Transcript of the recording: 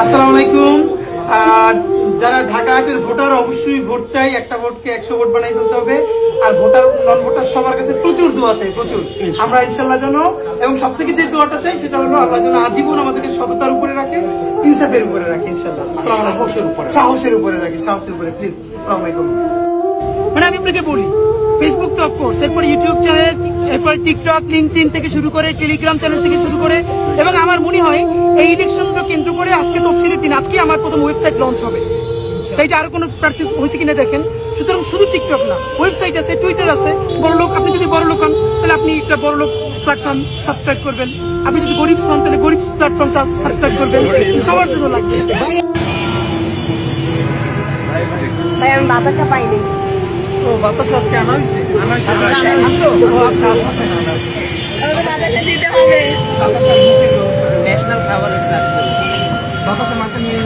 আসসালামু আলাইকুম। যারা ঢাকা আটের ভোটার অবশ্যই ভোট চাই, একটা ভোটকে 100 ভোট বানাই দিতে হবে। আর ভোটার নন ভোটার সবার কাছে প্রচুর দোয়া চাই, প্রচুর। আমরা ইনশাল্লাহ যেন, এবং সব থেকে যে দোয়াটা চাই সেটা হলো আল্লাহ যেন আজীবন আমাদেরকে সততার উপরে রাখে, ইনসাফের উপরে রাখে ইনশাল্লাহ। আসসালামু আলাইকুম। সাহসের উপরে রাখে, সাহসের উপরে প্লিজ। আসসালামু আলাইকুম। মানে আমি আপনাকে বলি, ফেসবুক তো অফকোর্স, এরপরে ইউটিউব চ্যানেল, এরপরে টিকটক, লিঙ্কডইন থেকে শুরু করে টেলিগ্রাম চ্যানেল থেকে শুরু করে, এবং আমার মনে হয় এই ইলেকশনকে কেন্দ্র করে আজকে তফসিলের দিন, আজকে আমার প্রথম ওয়েবসাইট লঞ্চ হবে। তাই এটা আরো কোনো প্রার্থী হয়েছে কিনা দেখেন। সুতরাং শুধু টিকটক না, ওয়েবসাইট আছে, টুইটার আছে। বড় লোক, আপনি যদি বড় লোক হন তাহলে আপনি একটা বড় লোক প্ল্যাটফর্ম সাবস্ক্রাইব করবেন। আপনি যদি গরিব হন তাহলে গরিব প্ল্যাটফর্ম সাবস্ক্রাইব করবেন। সবার জন্য লাগবে। ভাই আমি বাতাসা পাইনি। তো বাতাসা আজকে আনা হয়েছে। আমাকে বাতাসা দিতে হবে। ন্যাশনাল খাবারের বাতাসা মাথা নিয়ে